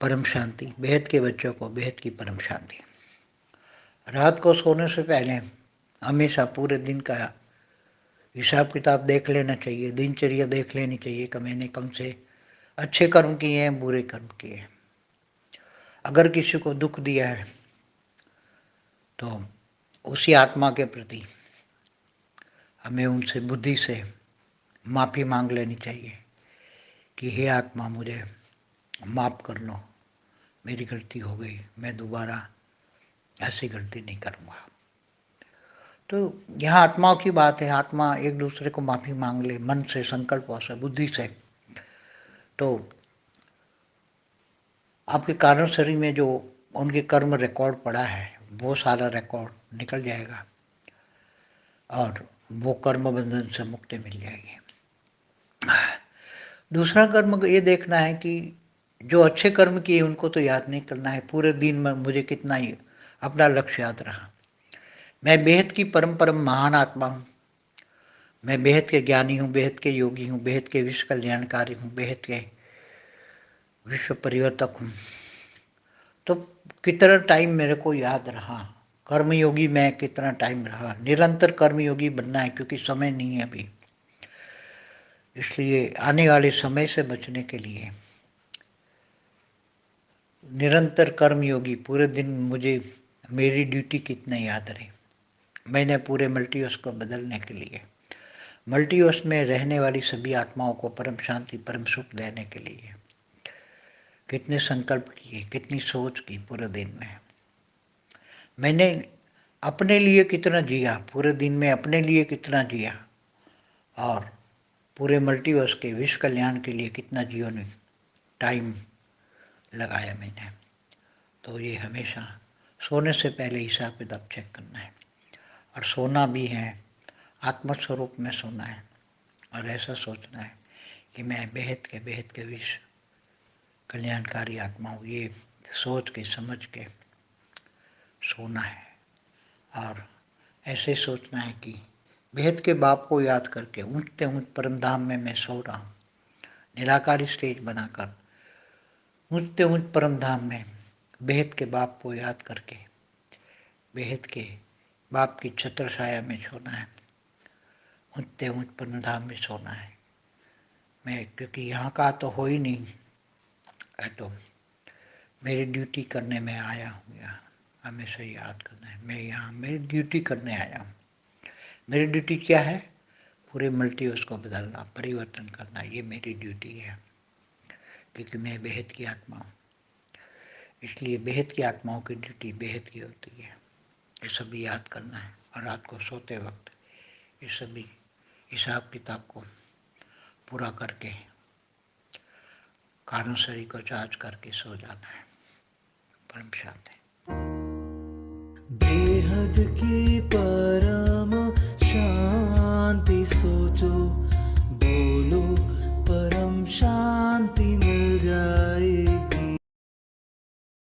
परम शांति, बेहद के बच्चों को बेहद की परम शांति। रात को सोने से पहले हमेशा पूरे दिन का हिसाब किताब देख लेना चाहिए, दिनचर्या देख लेनी चाहिए कि मैंने कौन से अच्छे कर्म किए हैं, बुरे कर्म किए हैं। अगर किसी को दुख दिया है तो उसी आत्मा के प्रति हमें उनसे बुद्धि से माफ़ी मांग लेनी चाहिए कि हे आत्मा, मुझे माफ़ कर लो, मेरी गलती हो गई, मैं दोबारा ऐसी गलती नहीं करूँगा। तो यहाँ आत्माओं की बात है, आत्मा एक दूसरे को माफ़ी मांग ले मन से, संकल्पों से, बुद्धि से, तो आपके कारण शरीर में जो उनके कर्म रिकॉर्ड पड़ा है वो सारा रिकॉर्ड निकल जाएगा और वो कर्म बंधन से मुक्ति मिल जाएगी। दूसरा कर्म ये देखना है कि जो अच्छे कर्म किए उनको तो याद नहीं करना है, पूरे दिन में मुझे कितना ही अपना लक्ष्य याद रहा, मैं बेहद की परम परम महान आत्मा हूँ, मैं बेहद के ज्ञानी हूँ, बेहद के योगी हूँ, बेहद के विश्व कल्याणकारी हूँ, बेहद के विश्व परिवर्तक हूँ। तो कितना टाइम मेरे को याद रहा, कर्मयोगी मैं कितना टाइम रहा, निरंतर कर्मयोगी बनना है क्योंकि समय नहीं है अभी। इसलिए आने वाले समय से बचने के लिए निरंतर कर्मयोगी पूरे दिन मुझे मेरी ड्यूटी कितने याद रही। मैंने पूरे मल्टीवर्स को बदलने के लिए, मल्टीवर्स में रहने वाली सभी आत्माओं को परम शांति परम सुख देने के लिए कितने संकल्प किए, कितनी सोच की पूरे दिन में। मैंने अपने लिए कितना जिया, पूरे दिन में अपने लिए कितना जिया और पूरे मल्टीवर्स के विश्व कल्याण के लिए कितना जीवन टाइम लगाया मैंने। तो ये हमेशा सोने से पहले हिसाब किताब चेक करना है और सोना भी है आत्मस्वरूप में सोना है और ऐसा सोचना है कि मैं बेहद के विश्व कल्याणकारी आत्मा हूँ, ये सोच के समझ के सोना है। और ऐसे सोचना है कि बेहद के बाप को याद करके ऊँचते ऊँच परम धाम में मैं सो रहा हूँ, निराकारी स्टेज बनाकर ऊँचते ऊँच परम धाम में बेहद के बाप को याद करके बेहद के बाप की छत्र छाया में सोना है, ऊँचते ऊँच परम धाम में सोना है मैं, क्योंकि यहाँ का तो हो ही नहीं है, तो मेरी ड्यूटी करने में आया हूँ यहाँ। हमेशा याद करना है मैं यहाँ मेरी ड्यूटी करने आया हूँ। मेरी ड्यूटी क्या है? पूरे मल्टीवर्स को बदलना, परिवर्तन करना, ये मेरी ड्यूटी है क्योंकि मैं बेहद की आत्मा हूँ। इसलिए बेहद की आत्माओं की ड्यूटी बेहद की होती है, ये सभी याद करना है। और रात को सोते वक्त ये सभी हिसाब किताब को पूरा करके कारण शरीर को चार्ज करके सो जाना है। परम शांति। बेहद की परम शांति सोचो, बोलो परम शांति मिल जाएगी।